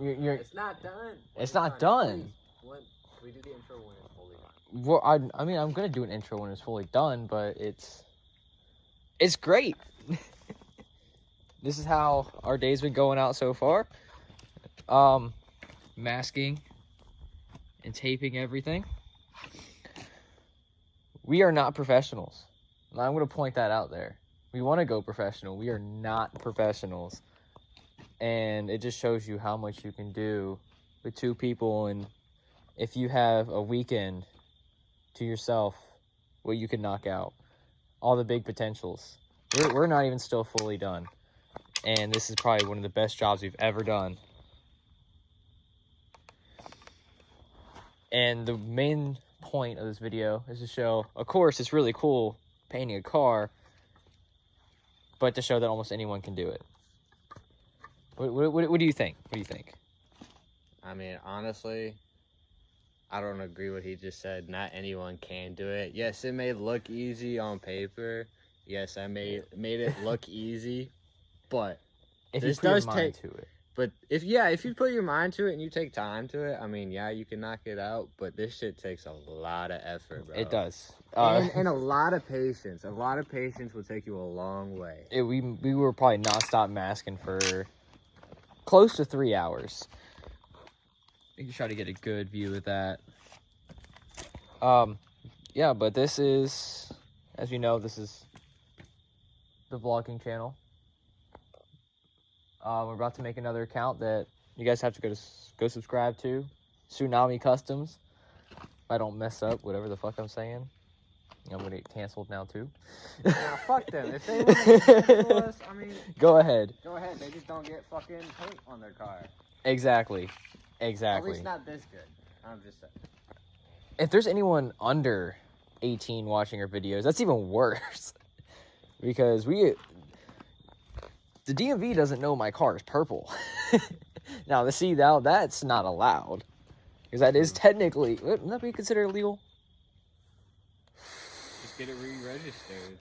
It's not done. It's not done. When we do the intro when it's fully done. Well, I mean, I'm gonna do an intro when it's fully done, but it's great. This is how our day's been going out so far. Masking and taping everything. We are not professionals. And I'm gonna point that out there. We want to go professional. We are not professionals. And it just shows you how much you can do with two people, and if you have a weekend to yourself, what you can knock out. All the big potentials. We're not even still fully done. And this is probably one of the best jobs we've ever done. And the main point of this video is to show, of course, it's really cool painting a car, but to show that almost anyone can do it. What do you think? What do you think? I mean, honestly, I don't agree with what he just said. Not anyone can do it. Yes, it may look easy on paper. Yes, I made it look easy, but if this you put does your mind take to it. But if you put your mind to it and you take time to it, I mean, yeah, you can knock it out. But this shit takes a lot of effort, bro. It does. And a lot of patience. A lot of patience will take you a long way. We were probably nonstop masking for close to 3 hours. You can try to get a good view of that. Yeah, but this is, as you know, this is the vlogging channel. We're about to make another account that you guys have to go subscribe to. Tsunami Customs. If I don't mess up, whatever the fuck I'm saying. I'm gonna get canceled now too. Nah, fuck them. If they want to cancel us, I mean, go ahead. Go ahead. They just don't get fucking paint on their car. Exactly. At least not this good. I'm just saying. If there's anyone under 18 watching our videos, that's even worse. Because the DMV doesn't know my car is purple. Now, that's not allowed. Because that is technically, wouldn't that be considered illegal? Just get it re-registered.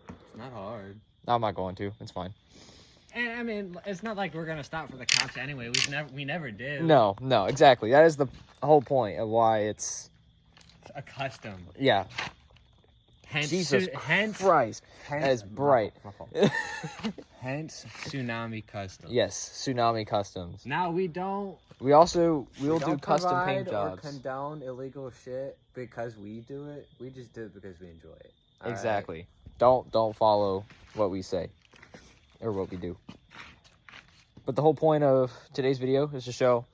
It's not hard. No, I'm not going to. It's fine. And I mean, it's not like we're gonna stop for the cops anyway. We never did. No, exactly. That is the whole point of why it's a custom. Yeah. Hence, Jesus Christ. That is bright. Hence, Tsunami Customs. Yes, Tsunami Customs. Now we will do custom paint jobs. Or condone illegal shit because we do it. We just do it because we enjoy it. Exactly. Right? Don't follow what we say or what we do. But the whole point of today's video is to show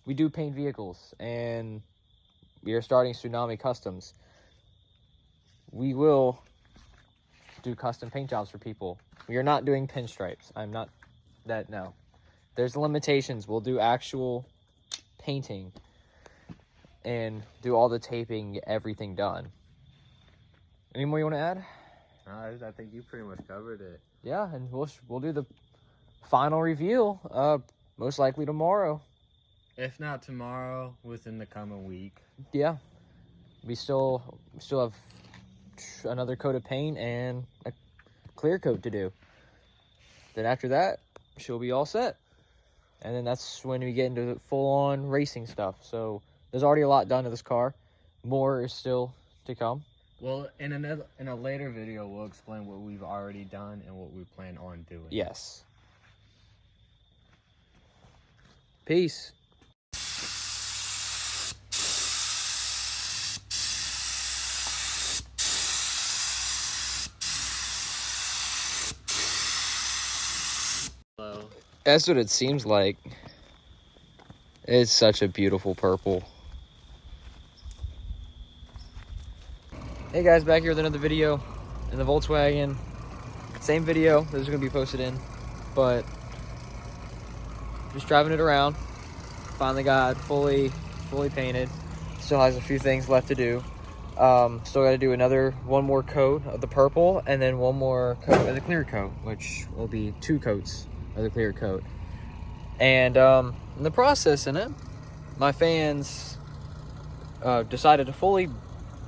we do paint vehicles, and we are starting Tsunami Customs. We will do custom paint jobs for people. We are not doing pinstripes. No. There's limitations. We'll do actual painting and do all the taping, get everything done. Any more you want to add? I think you pretty much covered it. Yeah, and we'll do the final reveal most likely tomorrow. If not tomorrow, within the coming week. Yeah. We still have another coat of paint and a clear coat to do. Then after that, she'll be all set. And then that's when we get into full-on racing stuff. So there's already a lot done to this car. More is still to come. Well, in a later video, we'll explain what we've already done and what we plan on doing. Yes. Peace. Hello. That's what it seems like. It's such a beautiful purple. Hey guys, back here with another video in the Volkswagen. Same video this is going to be posted in, but just driving it around. Finally got fully painted. Still has a few things left to do. Still got to do one more coat of the purple, and then one more coat of the clear coat, which will be 2 coats of the clear coat. And in the process in it, my fans decided to fully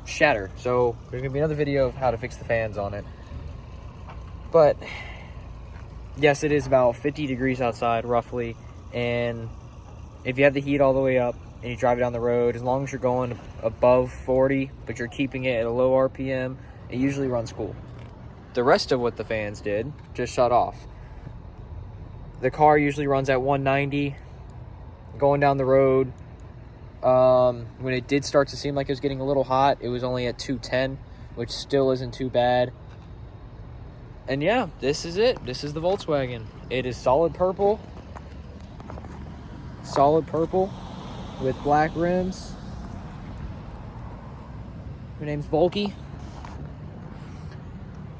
shatter. So there's gonna be another video of how to fix the fans on it. But yes, it is about 50 degrees outside roughly, And if you have the heat all the way up and you drive it down the road, as long as you're going above 40, but you're keeping it at a low RPM, it usually runs cool. The rest of what the fans did just shut off. The car usually runs at 190 going down the road. When it did start to seem like it was getting a little hot, it was only at 210, which still isn't too bad. And yeah, this is it. This is the Volkswagen. It is solid purple with black rims. My name's Volky,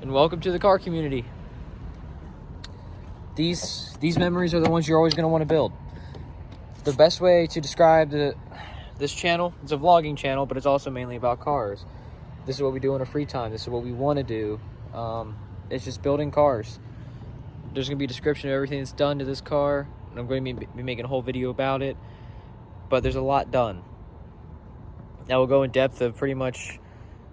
and welcome to the car community. These memories are the ones you're always going to want to build. The best way to describe this channel, it's a vlogging channel, but it's also mainly about cars. This is what we do in our free time. This is what we want to do. It's just building cars. There's going to be a description of everything that's done to this car, and I'm going to be making a whole video about it. But there's a lot done. Now we'll go in depth of pretty much,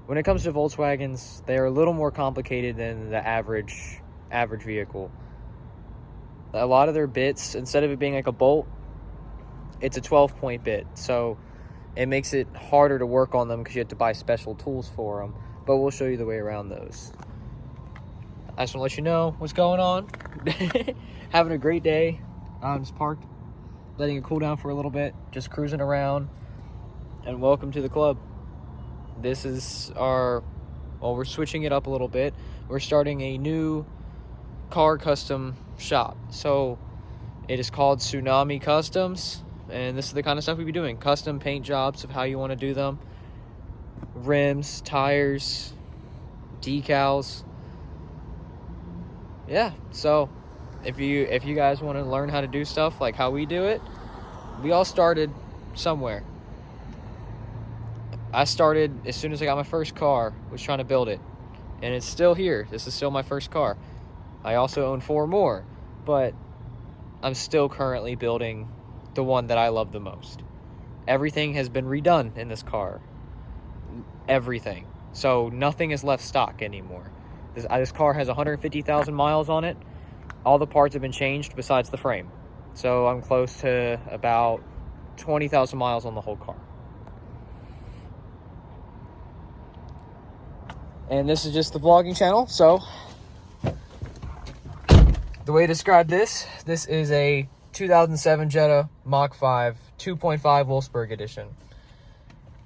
when it comes to Volkswagens, they're a little more complicated than the average vehicle. A lot of their bits, instead of it being like a bolt, it's a 12-point bit. So it makes it harder to work on them because you have to buy special tools for them. But we'll show you the way around those. I just want to let you know what's going on. Having a great day. I'm just parked, letting it cool down for a little bit, just cruising around. And welcome to the club. This is we're switching it up a little bit. We're starting a new car custom shop. So it is called Tsunami Customs, and this is the kind of stuff we'll be doing. Custom paint jobs of how you want to do them. Rims, tires, decals. Yeah, so if you guys want to learn how to do stuff like how we do it, we all started somewhere. I started as soon as I got my first car, was trying to build it, and it's still here. This is still my first car. I also own 4 more, but I'm still currently building the one that I love the most. Everything has been redone in this car. Everything. So nothing is left stock anymore. This car has 150,000 miles on it. All the parts have been changed besides the frame. So I'm close to about 20,000 miles on the whole car. And this is just the vlogging channel, so the way to describe this is a 2007 Jetta Mach 5 2.5 Wolfsburg edition.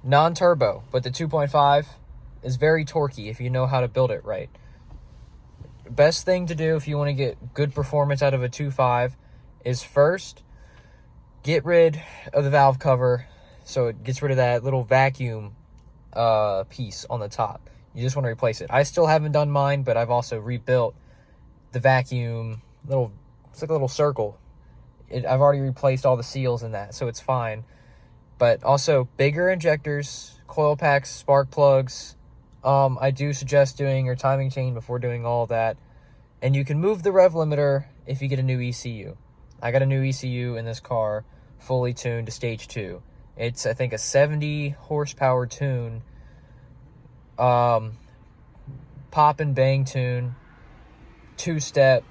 Non-turbo, but the 2.5 is very torquey if you know how to build it right. Best thing to do if you want to get good performance out of a 2.5 is first get rid of the valve cover, so it gets rid of that little vacuum piece on the top. You just want to replace it. I still haven't done mine, but I've also rebuilt the vacuum it's like a little circle. I've already replaced all the seals in that, so it's fine. But also bigger injectors, coil packs, spark plugs. I do suggest doing your timing chain before doing all that. And you can move the rev limiter if you get a new ECU. I got a new ECU in this car, fully tuned to stage 2. It's, I think, a 70 horsepower tune. Pop and bang tune. 2-step.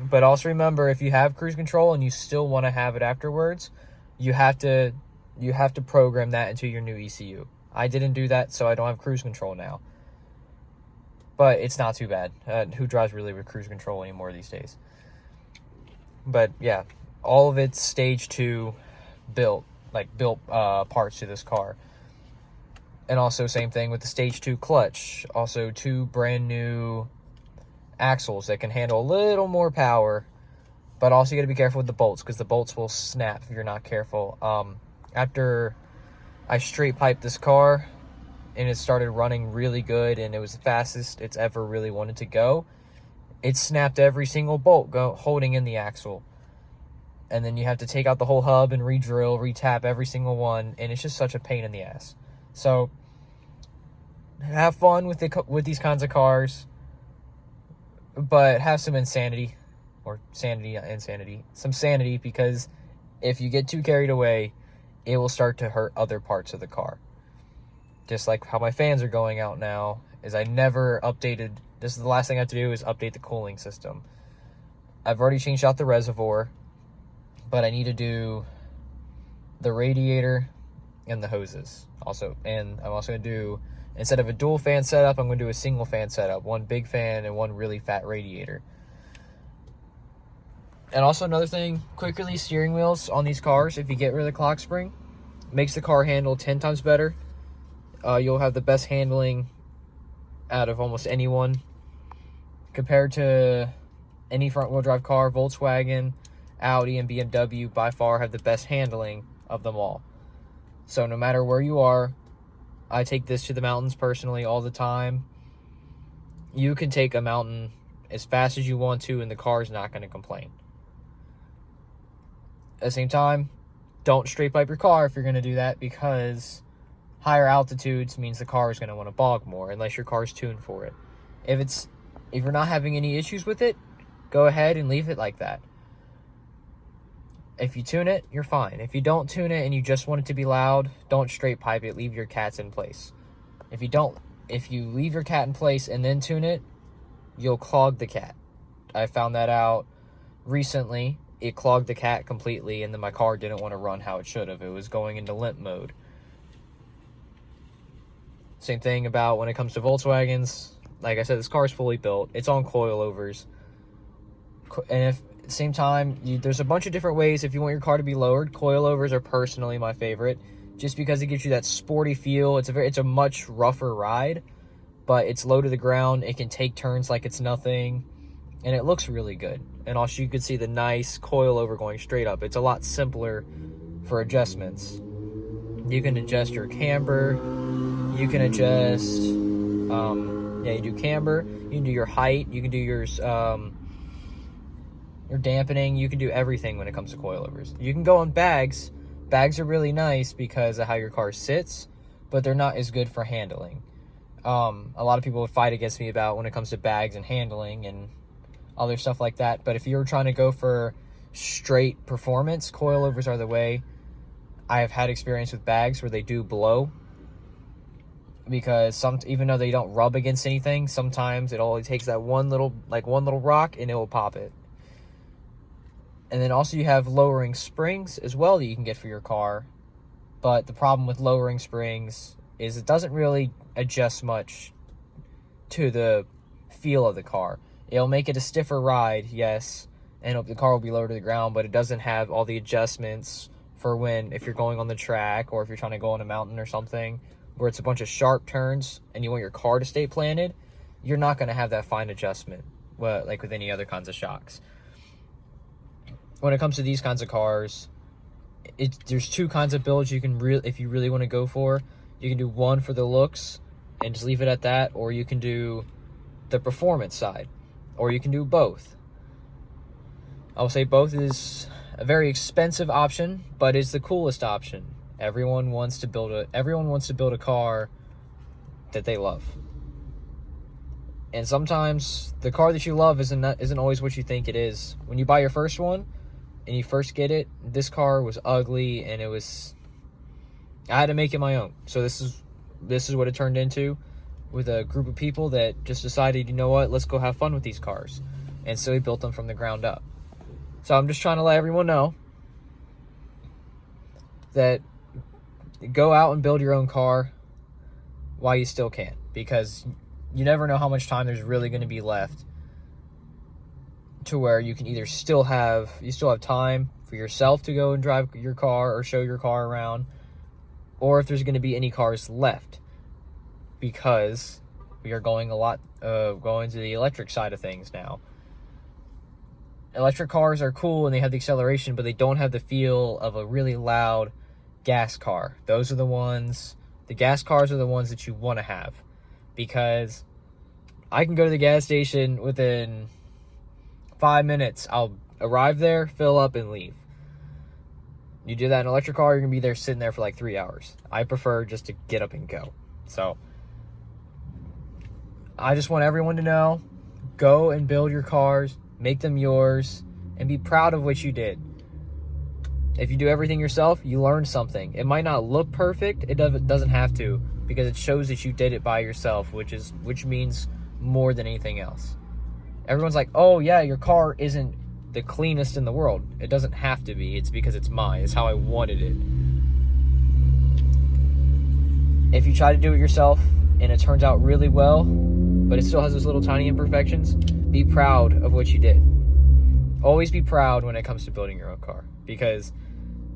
But also remember, if you have cruise control and you still want to have it afterwards, you have to program that into your new ECU. I didn't do that, so I don't have cruise control now. But it's not too bad. Who drives really with cruise control anymore these days? But yeah, all of it's stage 2 built parts to this car. And also same thing with the stage 2 clutch. Also 2 brand new axles that can handle a little more power, but also you got to be careful with the bolts because the bolts will snap if you're not careful. After I straight piped this car and it started running really good and it was the fastest it's ever really wanted to go, it snapped every single bolt holding in the axle, and then you have to take out the whole hub and re-drill, re-tap every single one, and it's just such a pain in the ass. So have fun with these kinds of cars, but have some insanity, some sanity, because if you get too carried away, it will start to hurt other parts of the car. Just like how my fans are going out now, is I never updated, this is the last thing I have to do is update the cooling system. I've already changed out the reservoir, but I need to do the radiator and the hoses also. And I'm also going to do, instead of a dual fan setup, I'm going to do a single fan setup. One big fan and one really fat radiator. And also another thing, quick release steering wheels on these cars, if you get rid of the clock spring, makes the car handle 10 times better. You'll have the best handling out of almost anyone. Compared to any front-wheel drive car, Volkswagen, Audi, and BMW by far have the best handling of them all. So no matter where you are, I take this to the mountains personally all the time. You can take a mountain as fast as you want to, and the car is not going to complain. At the same time, don't straight pipe your car if you're going to do that, because higher altitudes means the car is going to want to bog more unless your car is tuned for it. If you're not having any issues with it, go ahead and leave it like that. If you tune it, you're fine. If you don't tune it and you just want it to be loud, don't straight pipe it. Leave your cats in place. If you leave your cat in place and then tune it, you'll clog the cat. I found that out recently. It clogged the cat completely, and then my car didn't want to run how it should have. It was going into limp mode. Same thing about when it comes to Volkswagens. Like I said, this car is fully built. It's on coilovers. And at the same time, there's a bunch of different ways if you want your car to be lowered. Coilovers are personally my favorite, just because it gives you that sporty feel. It's a much rougher ride, but it's low to the ground. It can take turns like it's nothing, and it looks really good. And also, you can see the nice coilover going straight up. It's a lot simpler for adjustments. You can adjust your camber. You can adjust, you do camber. You can do your height. You can do your dampening. You can do everything when it comes to coilovers. You can go on bags. Bags are really nice because of how your car sits, but they're not as good for handling. A lot of people would fight against me about when it comes to bags and handling and other stuff like that. But if you're trying to go for straight performance, coilovers are the way. I have had experience with bags where they do blow, because even though they don't rub against anything, sometimes it only takes that one little rock and it will pop it. And then also you have lowering springs as well that you can get for your car. But the problem with lowering springs is it doesn't really adjust much to the feel of the car. It'll make it a stiffer ride, yes, and the car will be lower to the ground, but it doesn't have all the adjustments for if you're going on the track, or if you're trying to go on a mountain or something where it's a bunch of sharp turns and you want your car to stay planted. You're not going to have that fine adjustment like with any other kinds of shocks. When it comes to these kinds of cars, there's two kinds of builds you can if you really want to go for. You can do one for the looks and just leave it at that, or you can do the performance side, or you can do both. I will say both is a very expensive option, but it's the coolest option. Everyone wants to build a car that they love. And sometimes the car that you love isn't always what you think it is. When you buy your first one and you first get it, this car was ugly, and I had to make it my own. So this is what it turned into, with a group of people that just decided, you know what, let's go have fun with these cars. And so we built them from the ground up. So I'm just trying to let everyone know that go out and build your own car while you still can, because you never know how much time there's really going to be left to where you can either still have time for yourself to go and drive your car or show your car around, or if there's going to be any cars left, because we are going to the electric side of things now. Electric cars are cool and they have the acceleration, but they don't have the feel of a really loud gas car. The gas cars are the ones that you want to have, because I can go to the gas station within 5 minutes. I'll arrive there, fill up, and leave. You do that in an electric car, you're going to be there sitting there for like 3 hours. I prefer just to get up and go. So I just want everyone to know, go and build your cars, make them yours, and be proud of what you did. If you do everything yourself, you learn something. It might not look perfect. It doesn't have to, because it shows that you did it by yourself, which means more than anything else. Everyone's like, oh yeah, your car isn't the cleanest in the world. It doesn't have to be. It's because it's mine. It's how I wanted it. If you try to do it yourself and it turns out really well, but it still has those little tiny imperfections, be proud of what you did. Always be proud when it comes to building your own car, because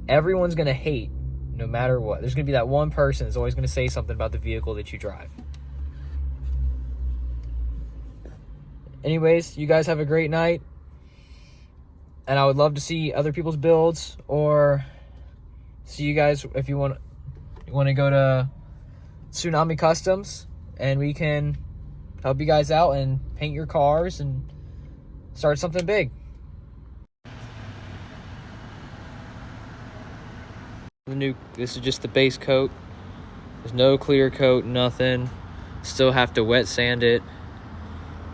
everyone's going to hate no matter what. There's going to be that one person that's always going to say something about the vehicle that you drive. Anyways, you guys have a great night. And I would love to see other people's builds, or see you guys if you want to go to Tsunami Customs and we can help you guys out and paint your cars and start something big. This is just the base coat. There's no clear coat, nothing. Still have to wet sand it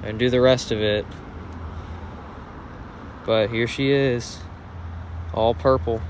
and do the rest of it. But here she is, all purple.